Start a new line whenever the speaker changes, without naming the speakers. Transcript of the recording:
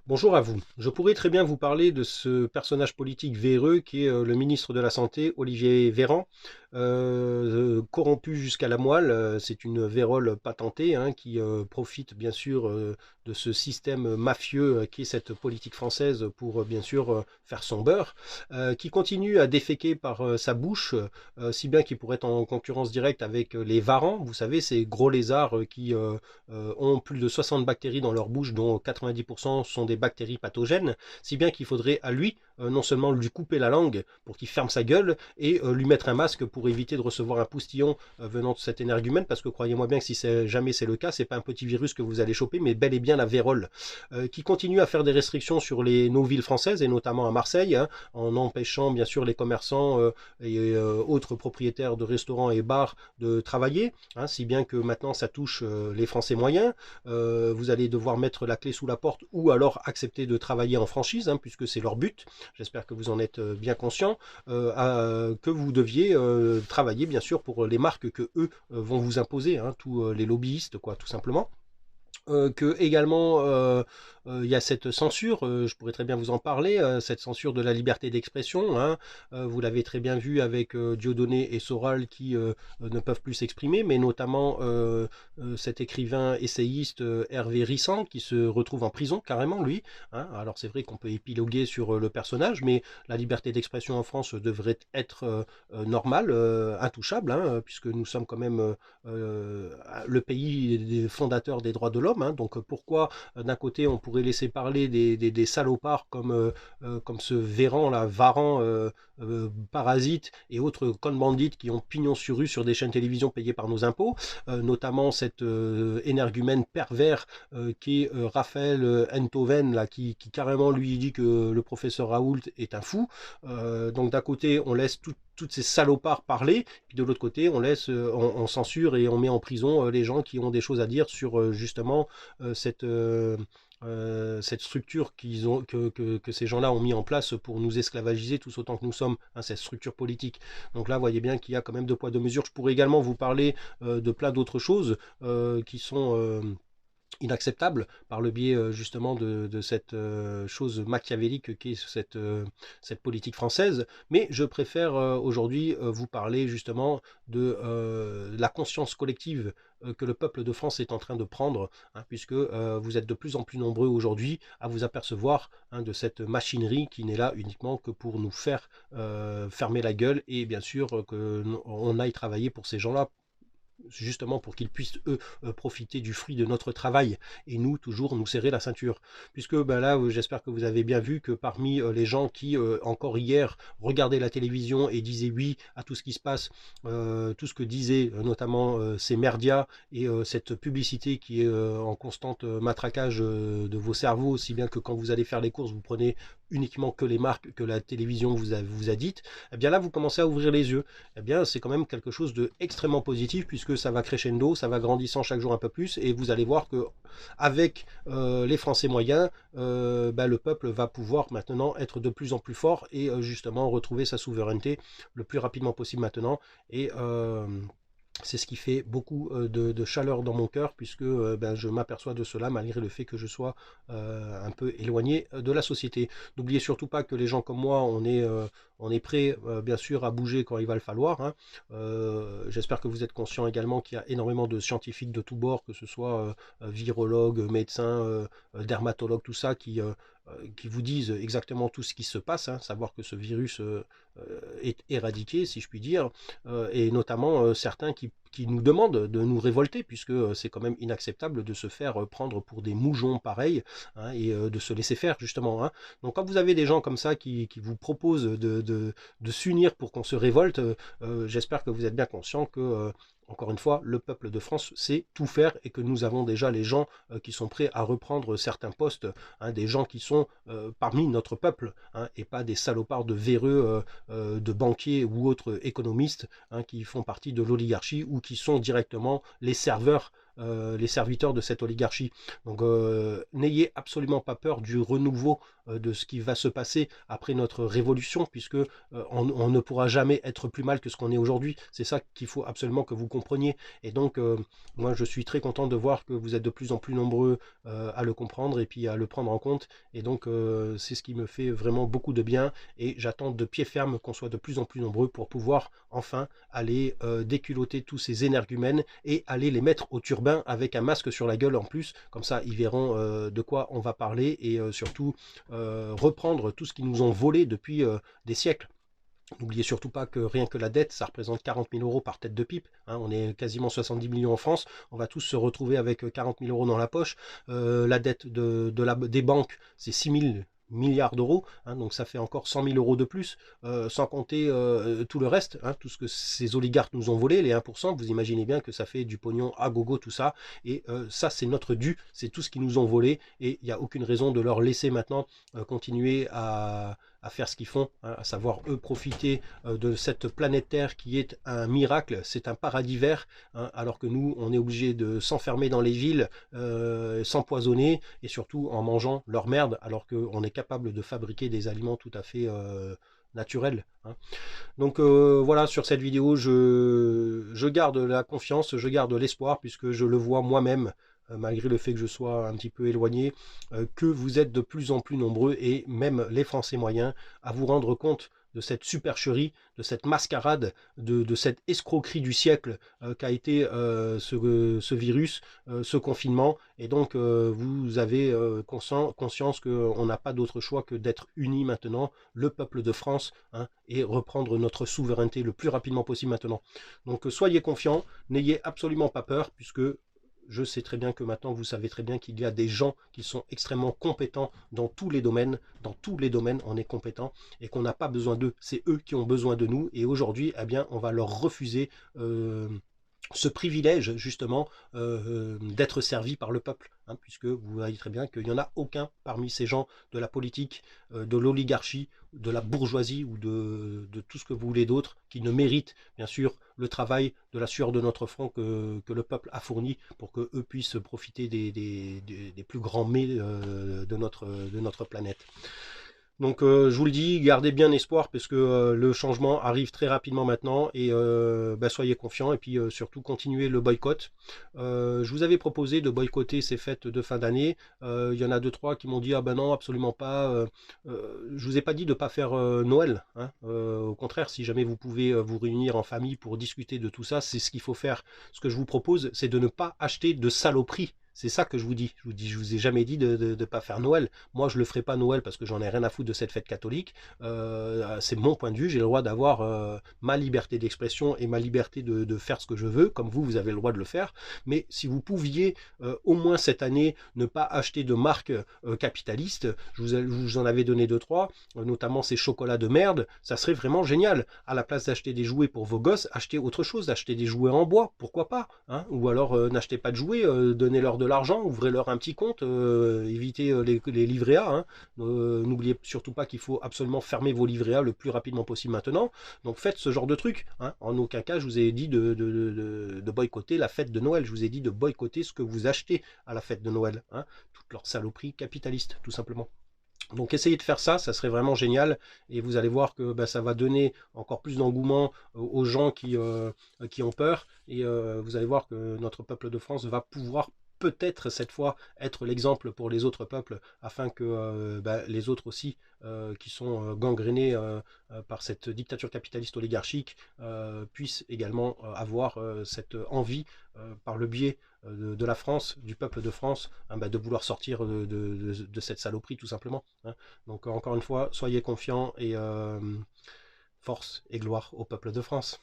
Bonjour à vous. Je pourrais très bien vous parler de ce personnage politique véreux qui est le ministre de la Santé, Olivier Véran, corrompu jusqu'à la moelle. C'est une vérole patentée hein, qui profite bien sûr de ce système mafieux qui est cette politique française pour bien sûr faire son beurre, qui continue à déféquer par sa bouche, si bien qu'il pourrait être en concurrence directe avec les varans. Vous savez, ces gros lézards qui ont plus de 60 bactéries dans leur bouche, dont 90% sont des bactéries pathogènes, si bien qu'il faudrait à lui non seulement lui couper la langue pour qu'il ferme sa gueule et lui mettre un masque pour éviter de recevoir un poustillon venant de cet énergumène, parce que croyez-moi bien que si jamais c'est le cas, c'est pas un petit virus que vous allez choper, mais bel et bien la vérole, qui continue à faire des restrictions sur nos villes françaises, et notamment à Marseille, hein, en empêchant bien sûr les commerçants et autres propriétaires de restaurants et bars de travailler, hein, si bien que maintenant ça touche les Français moyens. Vous allez devoir mettre la clé sous la porte ou alors accepter de travailler en franchise, hein, puisque c'est leur but. J'espère que vous en êtes bien conscient, que vous deviez travailler bien sûr pour les marques que eux vont vous imposer, hein, tous les lobbyistes, quoi, tout simplement. Que également il y a cette censure, je pourrais très bien vous en parler, cette censure de la liberté d'expression, hein, vous l'avez très bien vu avec Dieudonné et Soral qui ne peuvent plus s'exprimer, mais notamment cet écrivain essayiste Hervé Rissant qui se retrouve en prison carrément lui, hein. Alors c'est vrai qu'on peut épiloguer sur le personnage, mais la liberté d'expression en France devrait être normale, intouchable, hein, puisque nous sommes quand même le pays des fondateurs des droits de l'homme, hein. Donc pourquoi d'un côté on pourrait laisser parler des salopards comme ce Véran, là, Varan, Parasite et autres connes-bandites qui ont pignon sur rue sur des chaînes télévision payées par nos impôts, notamment cet énergumène pervers qui est Raphaël Enthoven, là, qui carrément lui dit que le professeur Raoult est un fou. Donc d'un côté on laisse toutes ces salopards parler, puis de l'autre côté, on censure et on met en prison les gens qui ont des choses à dire sur justement cette structure que ces gens-là ont mis en place pour nous esclavagiser tous autant que nous sommes, hein, cette structure politique. Donc là, vous voyez bien qu'il y a quand même deux poids, deux mesures. Je pourrais également vous parler de plein d'autres choses qui sont inacceptable par le biais justement de cette chose machiavélique qui est cette politique française. Mais je préfère aujourd'hui vous parler justement de la conscience collective que le peuple de France est en train de prendre, hein, puisque vous êtes de plus en plus nombreux aujourd'hui à vous apercevoir hein, de cette machinerie qui n'est là uniquement que pour nous faire fermer la gueule et bien sûr qu'on aille travailler pour ces gens-là justement pour qu'ils puissent eux profiter du fruit de notre travail et nous toujours nous serrer la ceinture, puisque ben là j'espère que vous avez bien vu que parmi les gens qui encore hier regardaient la télévision et disaient oui à tout ce qui se passe, tout ce que disaient notamment ces merdias et cette publicité qui est en constante matraquage de vos cerveaux, si bien que quand vous allez faire les courses vous prenez uniquement que les marques que la télévision vous a dites, et bien là vous commencez à ouvrir les yeux. Eh bien c'est quand même quelque chose de extrêmement positif puisque ça va crescendo, ça va grandissant chaque jour un peu plus et vous allez voir que avec les Français moyens, le peuple va pouvoir maintenant être de plus en plus fort et justement retrouver sa souveraineté le plus rapidement possible maintenant et c'est ce qui fait beaucoup de chaleur dans mon cœur puisque je m'aperçois de cela malgré le fait que je sois un peu éloigné de la société. N'oubliez surtout pas que les gens comme moi, on est prêt bien sûr à bouger quand il va le falloir, hein. J'espère que vous êtes conscient également qu'il y a énormément de scientifiques de tous bords, que ce soit virologues, médecins, dermatologues, tout ça, qui vous disent exactement tout ce qui se passe, hein, savoir que ce virus est éradiqué, si je puis dire, et notamment certains qui nous demandent de nous révolter, puisque c'est quand même inacceptable de se faire prendre pour des moujons pareils, hein, et de se laisser faire, justement, hein. Donc quand vous avez des gens comme ça qui vous proposent de s'unir pour qu'on se révolte, j'espère que vous êtes bien conscient que encore une fois, le peuple de France sait tout faire et que nous avons déjà les gens qui sont prêts à reprendre certains postes, hein, des gens qui sont parmi notre peuple, hein, et pas des salopards de véreux, de banquiers ou autres économistes hein, qui font partie de l'oligarchie ou qui sont directement les serveurs les serviteurs de cette oligarchie. Donc n'ayez absolument pas peur du renouveau de ce qui va se passer après notre révolution, puisque on ne pourra jamais être plus mal que ce qu'on est aujourd'hui. C'est ça qu'il faut absolument que vous compreniez. Et donc, moi, je suis très content de voir que vous êtes de plus en plus nombreux à le comprendre et puis à le prendre en compte. Et donc, c'est ce qui me fait vraiment beaucoup de bien. Et j'attends de pied ferme qu'on soit de plus en plus nombreux pour pouvoir enfin aller déculotter tous ces énergumènes et aller les mettre au turbin avec un masque sur la gueule en plus. Comme ça, ils verront de quoi on va parler et surtout reprendre tout ce qu'ils nous ont volé depuis des siècles. N'oubliez surtout pas que rien que la dette, ça représente 40 000 euros par tête de pipe. Hein, on est quasiment 70 millions en France. On va tous se retrouver avec 40 000 euros dans la poche. La dette des banques, c'est 6 000 milliards d'euros. Hein, donc ça fait encore 100 000 euros de plus, sans compter tout le reste, hein, tout ce que ces oligarques nous ont volé, les 1%. Vous imaginez bien que ça fait du pognon à gogo tout ça. Et ça, c'est notre dû. C'est tout ce qu'ils nous ont volé. Et il n'y a aucune raison de leur laisser maintenant continuer à faire ce qu'ils font, hein, à savoir eux profiter de cette planète Terre qui est un miracle, c'est un paradis vert, hein, alors que nous on est obligé de s'enfermer dans les villes, s'empoisonner et surtout en mangeant leur merde, alors qu'on est capable de fabriquer des aliments tout à fait naturels. Hein. Donc voilà, sur cette vidéo, je garde la confiance, je garde l'espoir, puisque je le vois moi-même, malgré le fait que je sois un petit peu éloigné, que vous êtes de plus en plus nombreux, et même les Français moyens, à vous rendre compte de cette supercherie, de cette mascarade, de cette escroquerie du siècle qu'a été ce virus, ce confinement. Et donc vous avez conscience qu'on n'a pas d'autre choix que d'être unis maintenant, le peuple de France, hein, et reprendre notre souveraineté le plus rapidement possible maintenant. Donc soyez confiants, n'ayez absolument pas peur, puisque je sais très bien que maintenant, vous savez très bien qu'il y a des gens qui sont extrêmement compétents dans tous les domaines. Dans tous les domaines, on est compétent et qu'on n'a pas besoin d'eux. C'est eux qui ont besoin de nous. Et aujourd'hui, eh bien, on va leur refuser ce privilège, justement, d'être servi par le peuple. Hein, puisque vous voyez très bien qu'il n'y en a aucun parmi ces gens de la politique, de l'oligarchie, de la bourgeoisie ou de tout ce que vous voulez d'autre, qui ne mérite bien sûr le travail de la sueur de notre front que le peuple a fourni pour qu'eux puissent profiter des plus grands mets de notre planète. Donc je vous le dis, gardez bien espoir, parce que le changement arrive très rapidement maintenant, et soyez confiants, et puis surtout continuez le boycott. Je vous avais proposé de boycotter ces fêtes de fin d'année. Il y en a 2-3 qui m'ont dit ah ben non, absolument pas. Je vous ai pas dit de pas faire Noël, hein. Au contraire, si jamais vous pouvez vous réunir en famille pour discuter de tout ça, c'est ce qu'il faut faire. Ce que je vous propose, c'est de ne pas acheter de saloperies. C'est ça que je vous dis. Je vous ai jamais dit de ne pas faire Noël. Moi, je le ferai pas Noël parce que j'en ai rien à foutre de cette fête catholique. C'est mon point de vue. J'ai le droit d'avoir ma liberté d'expression et ma liberté de faire ce que je veux, comme vous avez le droit de le faire. Mais si vous pouviez au moins cette année ne pas acheter de marques capitalistes, je vous en avais donné 2-3, notamment ces chocolats de merde, ça serait vraiment génial. À la place d'acheter des jouets pour vos gosses, achetez autre chose, achetez des jouets en bois, pourquoi pas, hein. Ou alors n'achetez pas de jouets, donnez-leur de l'argent, ouvrez-leur un petit compte, évitez les livrets A. Hein. N'oubliez surtout pas qu'il faut absolument fermer vos livrets A le plus rapidement possible maintenant. Donc faites ce genre de truc. Hein. En aucun cas, je vous ai dit de boycotter la fête de Noël. Je vous ai dit de boycotter ce que vous achetez à la fête de Noël. Hein. Toutes leurs saloperies capitalistes, tout simplement. Donc essayez de faire ça, ça serait vraiment génial, et vous allez voir que ça va donner encore plus d'engouement aux gens qui ont peur, et vous allez voir que notre peuple de France va pouvoir peut-être cette fois être l'exemple pour les autres peuples, afin que les autres aussi qui sont gangrénés par cette dictature capitaliste oligarchique puissent également avoir cette envie par le biais de la France, du peuple de France, hein, de vouloir sortir de cette saloperie tout simplement. Hein. Donc encore une fois, soyez confiants, et force et gloire au peuple de France.